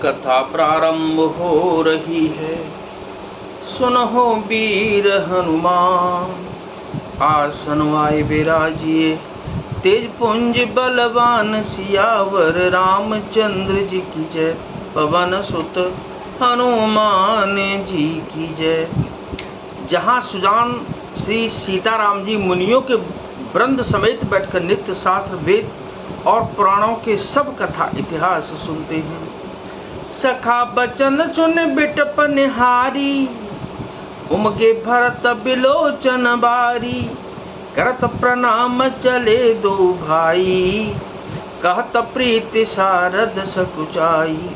कथा प्रारंभ हो रही है। सुनहो वीर हनुमान, आसन आए विराजिए। तेज पुंज बलवान सियावर, रामचंद्र जी की जय। पवन सुत हनुमान जी की जय। जहाँ सुजान श्री सीताराम जी मुनियों के वृंद समेत बैठकर नित्य शास्त्र वेद और पुराणों के सब कथा इतिहास सुनते हैं। सखा बचन सुन बिटप निहारी, उमगे भरत बिलोचन बारी। करत प्रणाम चले दो भाई, कहत प्रीति सारद सकुचाई।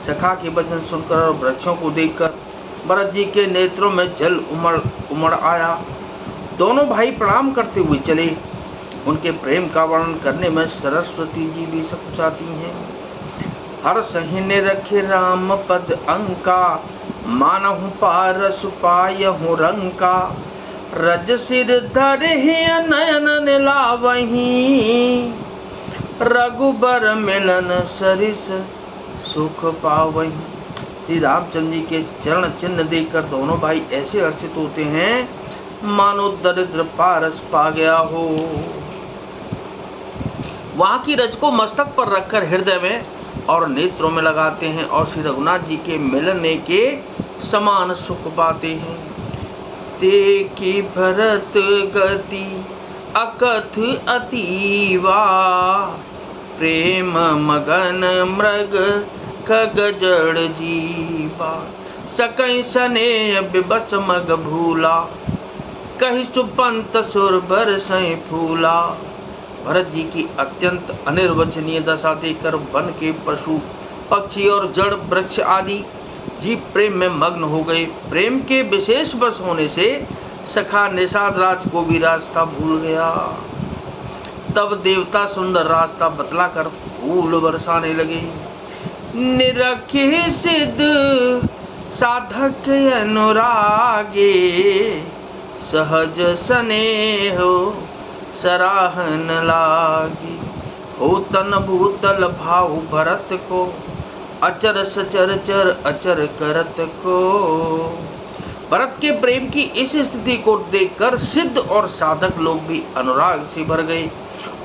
सखा के वचन सुनकर और वृक्षों को देखकर भरत जी के नेत्रों में जल उमड़ आया। दोनों भाई प्रणाम करते हुए चले। उनके प्रेम का वर्णन करने में सरस्वती जी भी सकुचाती हैं। हर सहिने रखे राम पद अंका, मानहु पारस पायहु रंका। रज सिर धरे नयन निलावही, रघुबर मिलन सरिस सुख पावही। श्री रामचंद्र जी के चरण चिन्ह देखकर दोनों भाई ऐसे हर्षित होते हैं मानो दरिद्र पारस पा गया हो। वहां की रज को मस्तक पर रखकर हृदय में और नेत्रों में लगाते हैं और श्री रघुनाथ जी के मिलने के समान सुख पाते हैं। देखी भरत गति अकथ अतीवा, प्रेम मगन मृग खग जड़ जीवा। सकई स्नेह बिबस मग भूला, कहि सुपंत सुर बरसई फूला। भरत जी की अत्यंत अनिर्वचनीय दशा देखकर वन के पशु पक्षी और जड़ वृक्ष आदि जीव प्रेम में मग्न हो गए। प्रेम के विशेष बस होने से सखा निषाद राज को भी रास्ता भूल गया। तब देवता सुंदर रास्ता बतलाकर फूल बरसाने लगे। निरखे सिद्ध साधक अनुरागे, सहज स्नेह सराहन लागी। हो तन भूतल भाव भरत को, अचर सचर चर अचर करत को। भरत के प्रेम की इस स्थिति को देखकर सिद्ध और साधक लोग भी अनुराग से भर गए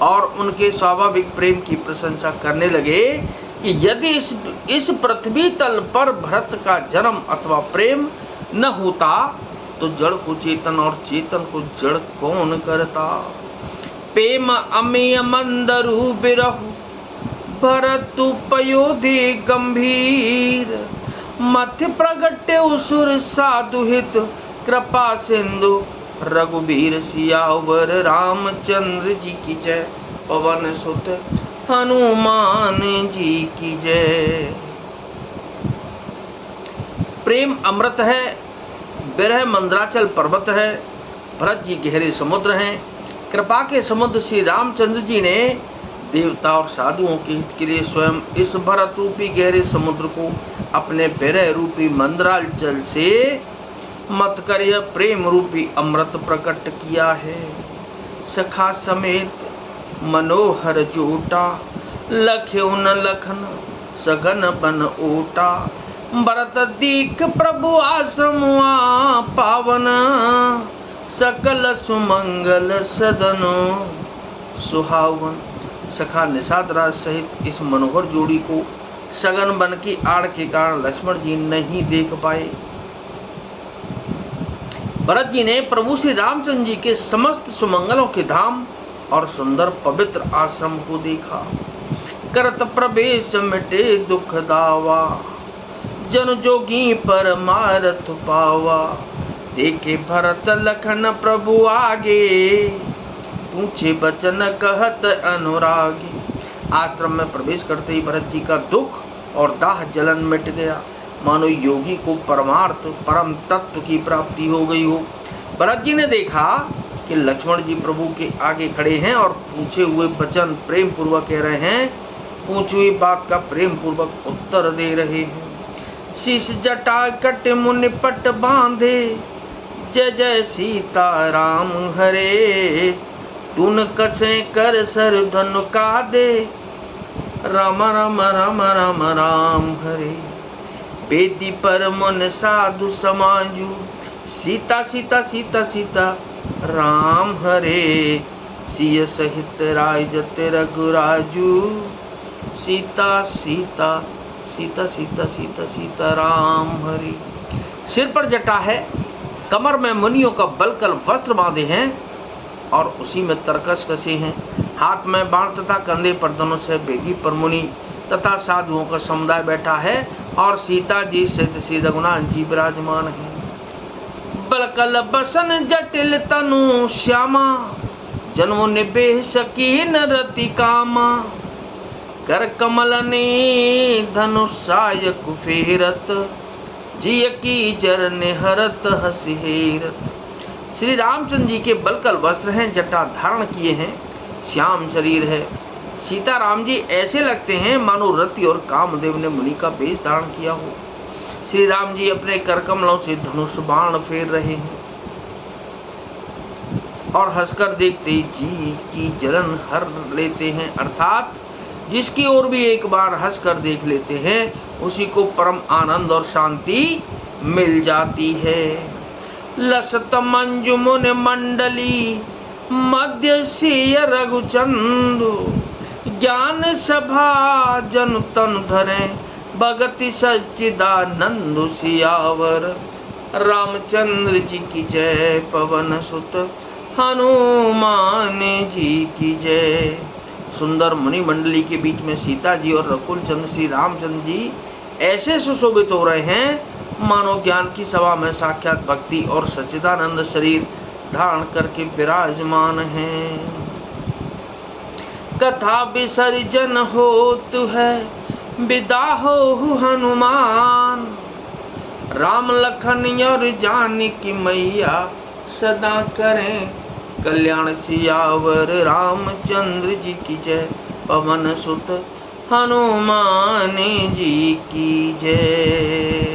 और उनके स्वाभाविक प्रेम की प्रशंसा करने लगे कि यदि इस पृथ्वी तल पर भरत का जन्म अथवा प्रेम न होता तो जड़ को चेतन और चेतन को जड़ कौन करता। प्रेम अमेय मंदरु बिरहु, भरतु पयोधि गंभीर। मध्य प्रगटे उसुर साधुहित, कृपा सिंधु रघुबीर सियावर। रामचंद्र जी की जय, पवन सुत हनुमान जी की जय। प्रेम अमृत है, विरह मंदराचल पर्वत है, भरत जी गहरे समुद्र हैं। कृपा के समुद्र श्री रामचंद्र जी ने देवता और साधुओं के हित के लिए स्वयं इस भरत रूपी गहरे समुद्र को अपने विरह रूपी मंदराल जल से मत कर यह प्रेम रूपी अमृत प्रकट किया है। सखा समेत मनोहर जोटा, लख्यो न लखन सघन बन ओटा। भरत दीख प्रभु आश्रम पावन, सकल सुमंगल सदनो सुहावन। सखा निषाद राज सहित इस मनोहर जोड़ी को सघन वन की आड़ के कारण लक्ष्मण जी नहीं देख पाए। भरत जी ने प्रभु श्री रामचंद्र जी के समस्त सुमंगलों के धाम और सुंदर पवित्र आश्रम को देखा। करत प्रवेश मिटे दुख दावा, जन जोगी पर मारत पावा। देखे भरत लखन प्रभु आगे, पूछे बचन कहत अनुरागी। आश्रम में प्रवेश करते ही भरत जी का दुख और दाह जलन मिट गया, मानो योगी को परमार्थ परम तत्व की प्राप्ति हो गई हो। भरत जी ने देखा कि लक्ष्मण जी प्रभु के आगे खड़े हैं और पूछे हुए वचन प्रेम पूर्वक कह रहे हैं, पूछी हुई बात का प्रेम पूर्वक उत्तर दे रहे हैं। शीश जटा कट मुनि पट बांधे, जय जय सीता राम हरे। तुन कसे कर सर धनु का दे, राम राम राम राम राम हरे। बेदी पर मन साधु समाजू, सीता सीता सीता सीता राम हरे। सिय सहित राय जत रघुराजू, सीता सीता सीता सीता सीता सीता राम हरे। सिर पर जटा है, कमर में मुनियों का बलकल वस्त्र बांधे हैं और उसी में तरकस कसे हैं। हाथ में बाण तथा कंधे पर धनुष है। बेदी पर मुनि तथा साधुओं का समुदाय बैठा है और सीता जी सहित श्री रघुनाथ जी विराजमान है। बलकल बसन जटिल तनु श्यामा, जन्मो निभे सकीन रति कामा। कर कमल ने धनुषाय कुफेरत, जिय की जर निहरत हसिहेरत। श्री रामचंद्र जी के बलकल वस्त्र हैं, जटा धारण किए हैं, श्याम शरीर है। सीताराम जी ऐसे लगते हैं मानो रति और कामदेव ने मुनि का वेश धारण किया हो। श्री राम जी अपने करकमलों से धनुष बाण फेर रहे हैं और हंसकर देखते ही जी की जलन हर लेते हैं, अर्थात जिसकी ओर भी एक बार हंसकर देख लेते हैं उसी को परम आनंद और शांति मिल जाती है। लसत मंजु मुन मंडली, मध्य सिय रघुचंदु। ज्ञान सभा जन तन धरे, भगति सच्चिदानंद सियावर। रामचंद्र जी की जय, पवन सुत हनुमान जी की जय। सुंदर मुनि मंडली के बीच में सीता जी और रकुल चंद्र श्री रामचंद्र जी ऐसे सुशोभित हो रहे हैं मानो ज्ञान की सभा में साक्षात भक्ति और सच्चिदानंद शरीर धारण करके विराजमान हैं। कथा विसर्जन होतु है, विदा हो हनुमान। राम लखन और जानकी मैया, सदा करें कल्याण सियावर। रामचंद्र जी की जय, पवन सुत हनुमान जी की जय।